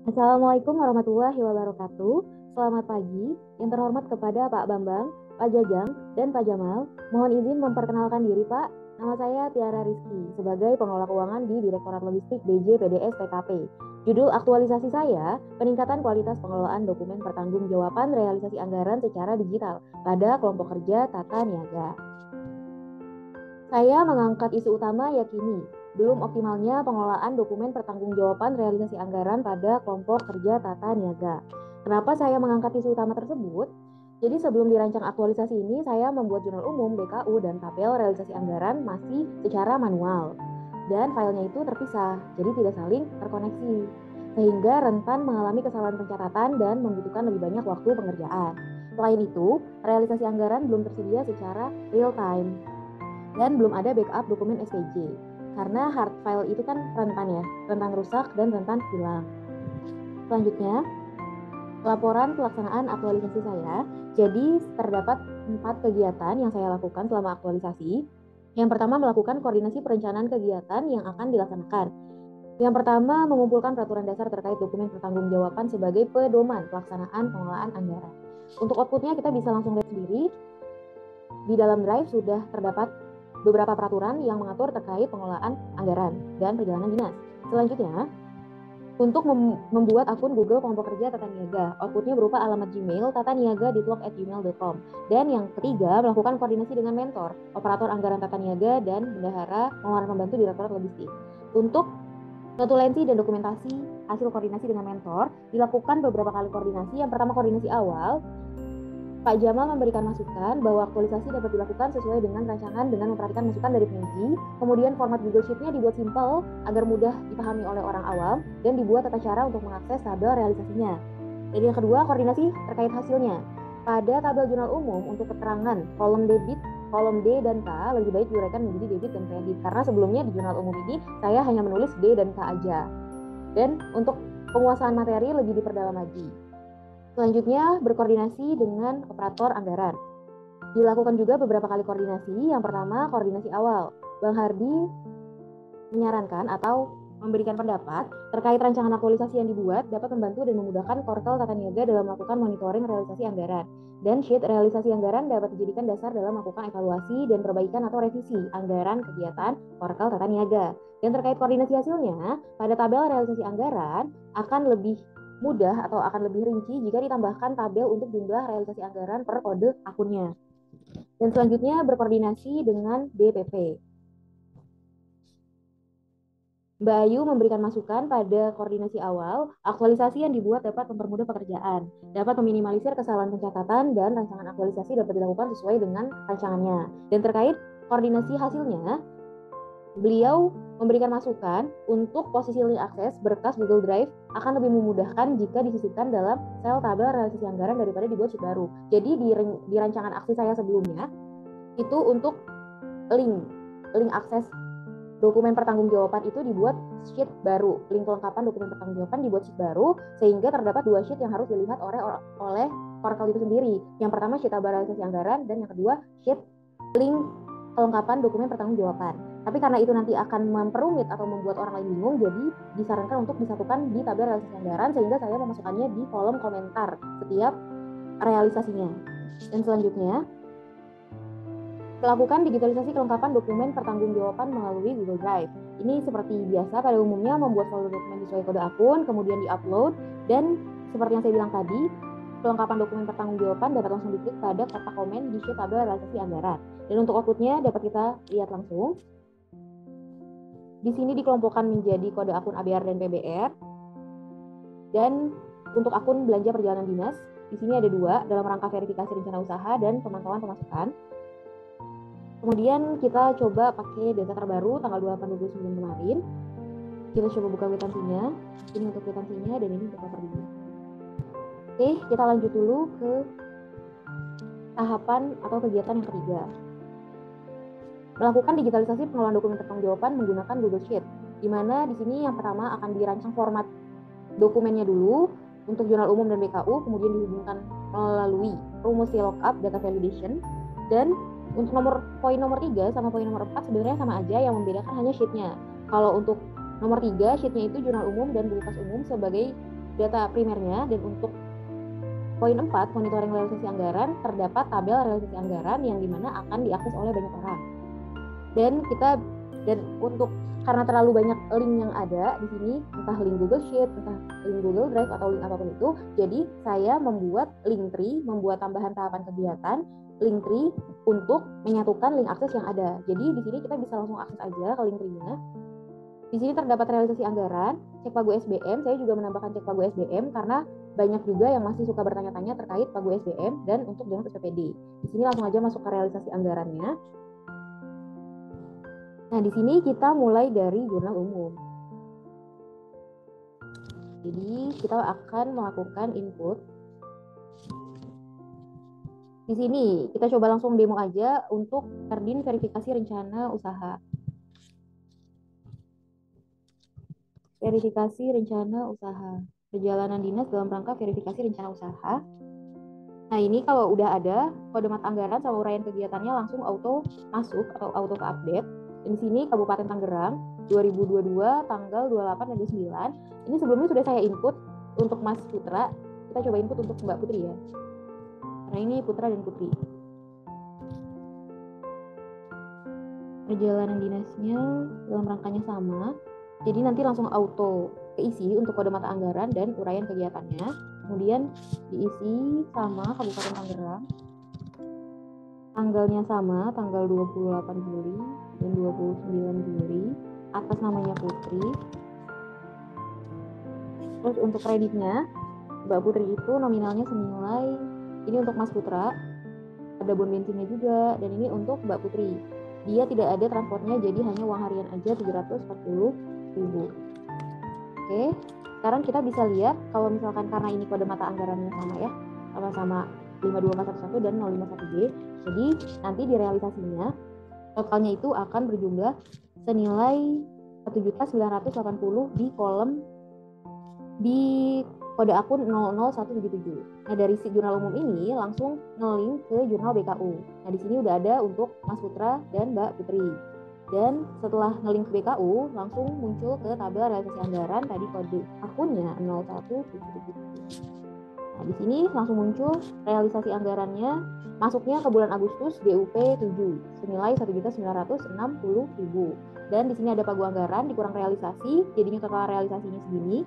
Assalamualaikum warahmatillahi wabarakatuh. Selamat pagi, yang terhormat kepada Pak Bambang, Pak Jajang, dan Pak Jamal. Mohon izin memperkenalkan diri, Pak. Nama saya Tiara Rizky, sebagai pengelola keuangan di Direktorat Logistik DJ PDS PKP. Judul aktualisasi saya, peningkatan kualitas pengelolaan dokumen pertanggungjawaban realisasi anggaran secara digital pada kelompok kerja tata niaga. Saya mengangkat isu utama yakini belum optimalnya pengelolaan dokumen pertanggungjawaban realisasi anggaran pada kelompok kerja tata niaga. Kenapa saya mengangkat isu utama tersebut? Jadi sebelum dirancang aktualisasi ini, saya membuat jurnal umum, BKU, dan tabel realisasi anggaran masih secara manual. Dan filenya itu terpisah, jadi tidak saling terkoneksi. Sehingga rentan mengalami kesalahan pencatatan dan membutuhkan lebih banyak waktu pengerjaan. Selain itu, realisasi anggaran belum tersedia secara real time dan belum ada backup dokumen SVJ karena hard file itu kan rentan ya, rentan rusak dan rentan hilang. Selanjutnya, laporan pelaksanaan aktualisasi saya. Jadi terdapat 4 kegiatan yang saya lakukan selama aktualisasi. Yang pertama, melakukan koordinasi perencanaan kegiatan yang akan dilaksanakan. Yang pertama, mengumpulkan peraturan dasar terkait dokumen pertanggungjawaban sebagai pedoman pelaksanaan pengelolaan anggaran. Untuk outputnya kita bisa langsung lihat sendiri. Di dalam Drive sudah terdapat beberapa peraturan yang mengatur terkait pengelolaan anggaran dan perjalanan dinas. Selanjutnya, untuk membuat akun Google Kelompok Kerja Tata Niaga, outputnya berupa alamat Gmail tataniaga@gmail.com. Dan yang ketiga, melakukan koordinasi dengan mentor, operator anggaran Tata Niaga, dan bendahara pengeluaran pembantu Direktorat Logistik. Untuk notulensi dan dokumentasi hasil koordinasi dengan mentor, dilakukan beberapa kali koordinasi. Yang pertama, koordinasi awal, Pak Jamal memberikan masukan bahwa aktualisasi dapat dilakukan sesuai dengan rancangan dengan memperhatikan masukan dari penguji. Kemudian format Google Sheet-nya dibuat simpel agar mudah dipahami oleh orang awam dan dibuat tata cara untuk mengakses tabel realisasinya. Jadi yang kedua, koordinasi terkait hasilnya. Pada tabel jurnal umum untuk keterangan kolom debit, kolom D dan K lebih baik diuraikan menjadi debit dan kredit karena sebelumnya di jurnal umum ini saya hanya menulis D dan K aja. Dan untuk penguasaan materi lebih diperdalam lagi. Selanjutnya, berkoordinasi dengan operator anggaran. Dilakukan juga beberapa kali koordinasi. Yang pertama, koordinasi awal. Bang Hardi menyarankan atau memberikan pendapat terkait rancangan aktualisasi yang dibuat dapat membantu dan memudahkan Korkel Tata Niaga dalam melakukan monitoring realisasi anggaran. Dan sheet realisasi anggaran dapat dijadikan dasar dalam melakukan evaluasi dan perbaikan atau revisi anggaran kegiatan Korkel Tata Niaga. Dan terkait koordinasi hasilnya, pada tabel realisasi anggaran akan lebih mudah atau akan lebih rinci jika ditambahkan tabel untuk jumlah realisasi anggaran per kode akunnya. Dan selanjutnya berkoordinasi dengan BPP. Mbak Ayu memberikan masukan pada koordinasi awal, aktualisasi yang dibuat dapat mempermudah pekerjaan, dapat meminimalisir kesalahan pencatatan, dan rancangan aktualisasi dapat dilakukan sesuai dengan rancangannya. Dan terkait koordinasi hasilnya, beliau memberikan masukan untuk posisi link akses berkas Google Drive akan lebih memudahkan jika disisipkan dalam sel tabel realisasi anggaran daripada dibuat sheet baru. Jadi di rancangan aksi saya sebelumnya, itu untuk link akses dokumen pertanggungjawaban itu dibuat sheet baru, link kelengkapan dokumen pertanggungjawaban dibuat sheet baru, sehingga terdapat 2 sheet yang harus dilihat oleh Korkel itu sendiri. Yang pertama sheet tabel realisasi anggaran, dan yang kedua sheet link kelengkapan dokumen pertanggungjawaban. Tapi karena itu nanti akan memperumit atau membuat orang lain bingung, jadi disarankan untuk disatukan di tabel realisasi anggaran, sehingga saya memasukkannya di kolom komentar setiap realisasinya. Dan selanjutnya, melakukan digitalisasi kelengkapan dokumen pertanggungjawaban melalui Google Drive. Ini seperti biasa pada umumnya membuat folder dokumen sesuai kode akun, kemudian di-upload, dan seperti yang saya bilang tadi, kelengkapan dokumen pertanggungjawaban dapat langsung diklik pada kotak komen di sheet tabel realisasi anggaran. Dan untuk outputnya dapat kita lihat langsung. Di sini dikelompokkan menjadi kode akun ABR dan PBR. Dan untuk akun belanja perjalanan dinas, di sini ada 2 dalam rangka verifikasi rencana usaha dan pemantauan pemasukan. Kemudian kita coba pakai data terbaru tanggal 28-29 kemarin. Kita coba buka kwitansinya. Ini untuk kwitansinya dan ini untuk propertinya. Oke, kita lanjut dulu ke tahapan atau kegiatan yang ketiga. Melakukan digitalisasi pengelolaan dokumen pertanggungjawaban menggunakan Google Sheet. Di mana di sini yang pertama akan dirancang format dokumennya dulu untuk jurnal umum dan BKU, kemudian dihubungkan melalui rumus lookup data validation, dan untuk poin nomor 3 sama poin nomor 4 sebenarnya sama aja, yang membedakan hanya sheet-nya. Kalau untuk nomor 3, sheet-nya itu jurnal umum dan buku kas umum sebagai data primernya, dan untuk poin 4, monitoring realisasi anggaran, terdapat tabel realisasi anggaran yang dimana akan diakses oleh banyak orang. Dan untuk karena terlalu banyak link yang ada di sini, entah link Google Sheet, entah link Google Drive atau link apapun itu, jadi saya membuat link tree, membuat tambahan tahapan kegiatan link tree untuk menyatukan link akses yang ada. Jadi di sini kita bisa langsung akses aja ke link tree-nya. Di sini terdapat realisasi anggaran, cek pagu SBM. Saya juga menambahkan cek pagu SBM karena banyak juga yang masih suka bertanya-tanya terkait pagu SBM dan untuk jam PPD. Di sini langsung aja masuk ke realisasi anggarannya. Nah, di sini kita mulai dari jurnal umum. Jadi, kita akan melakukan input. Di sini, kita coba langsung demo aja untuk Perdin verifikasi rencana usaha. Verifikasi rencana usaha. Perjalanan dinas dalam rangka verifikasi rencana usaha. Nah, ini kalau udah ada kode mata anggaran sama uraian kegiatannya langsung auto masuk atau auto ke update. Dan di sini Kabupaten Tangerang 2022 tanggal 28 dan 29. Ini sebelumnya sudah saya input untuk Mas Putra. Kita coba input untuk Mbak Putri ya. Karena ini Putra dan Putri. Perjalanan dinasnya dalam rangkanya sama. Jadi nanti langsung auto keisi untuk kode mata anggaran dan uraian kegiatannya. Kemudian diisi sama Kabupaten Tangerang. Tanggalnya sama, tanggal 28 Juli dan 29 Juli. Atas namanya Putri. Terus untuk kreditnya, Mbak Putri itu nominalnya senilai, ini untuk Mas Putra, ada bon bensinnya juga, dan ini untuk Mbak Putri. Dia tidak ada transportnya, jadi hanya uang harian aja 340.000. Oke, sekarang kita bisa lihat kalau misalkan karena ini kode mata anggarannya sama ya, sama-sama 52411 dan 051G. Jadi nanti di realisasinya totalnya itu akan berjumlah senilai 1.980 di kolom di kode akun 00177. Nah, dari si jurnal umum ini langsung nge-link ke jurnal BKU. Nah, di sini udah ada untuk Mas Putra dan Mbak Putri. Dan setelah nge-link ke BKU, langsung muncul ke tabel realisasi anggaran tadi kode akunnya 01777. Nah, di sini langsung muncul realisasi anggarannya masuknya ke bulan Agustus DUP 7 senilai 1.960.000. Dan di sini ada pagu anggaran dikurang realisasi, jadinya total realisasinya segini.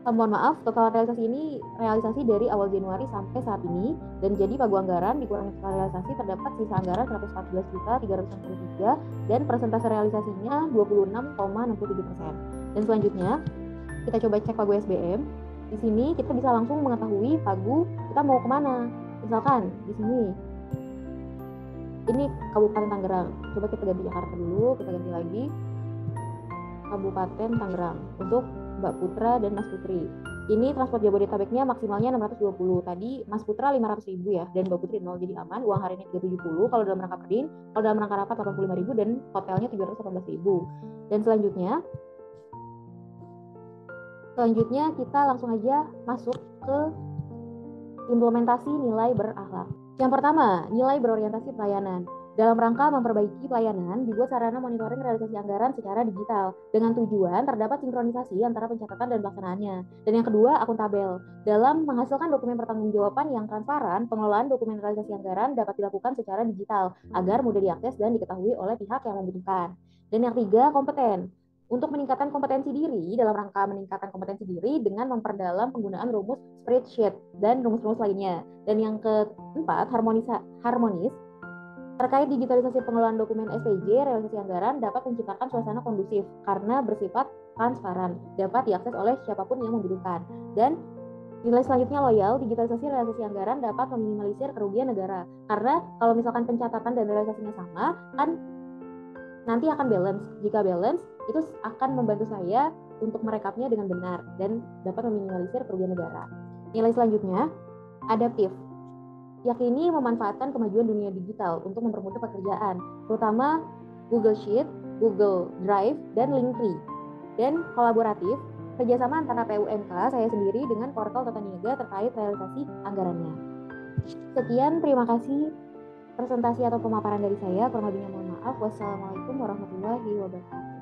Mohon maaf, total realisasi ini realisasi dari awal Januari sampai saat ini, dan jadi pagu anggaran dikurangi total realisasi terdapat sisa anggaran 114.363 dan persentase realisasinya 26,67%. Dan selanjutnya kita coba cek pagu SBM. Di sini kita bisa langsung mengetahui pagu kita mau kemana. Misalkan di sini ini Kabupaten Tangerang. Coba kita ganti Jakarta dulu, kita ganti lagi Kabupaten Tangerang untuk Mbak Putra dan Mas Putri. Ini transport Jabodetabeknya maksimalnya 620. Tadi Mas Putra 500.000 ya, dan Mbak Putri 0, jadi aman. Uang hariannya 370 kalau dalam rangka Perdin, kalau dalam rangka rapat 85.000 dan hotelnya 718.000. Dan selanjutnya kita langsung aja masuk ke implementasi nilai berakhlak. Yang pertama, nilai berorientasi pelayanan. Dalam rangka memperbaiki pelayanan, dibuat sarana monitoring realisasi anggaran secara digital dengan tujuan terdapat sinkronisasi antara pencatatan dan pelaksanaannya. Dan yang kedua, akuntabel. Dalam menghasilkan dokumen pertanggungjawaban yang transparan, pengelolaan dokumen realisasi anggaran dapat dilakukan secara digital agar mudah diakses dan diketahui oleh pihak yang membutuhkan. Dan yang ketiga, kompeten. Untuk meningkatkan kompetensi diri, dalam rangka meningkatkan kompetensi diri dengan memperdalam penggunaan rumus spreadsheet dan rumus-rumus lainnya. Dan yang keempat, harmonis. Terkait digitalisasi pengelolaan dokumen SPJ, realisasi anggaran dapat menciptakan suasana kondusif karena bersifat transparan, dapat diakses oleh siapapun yang membutuhkan. Dan nilai selanjutnya loyal, digitalisasi realisasi anggaran dapat meminimalisir kerugian negara. Karena kalau misalkan pencatatan dan realisasinya sama, kan nanti akan balance. Jika balance, itu akan membantu saya untuk merekapnya dengan benar dan dapat meminimalisir kerugian negara. Nilai selanjutnya, adaptif. Yakini memanfaatkan kemajuan dunia digital untuk mempermudah pekerjaan, terutama Google Sheet, Google Drive, dan Linktree. Dan kolaboratif, kerjasama antara PUMK, saya sendiri, dengan portal Tata Niaga terkait realisasi anggarannya. Sekian, terima kasih presentasi atau pemaparan dari saya. Kurang lebihnya mohon maaf. Wassalamualaikum warahmatullahi wabarakatuh.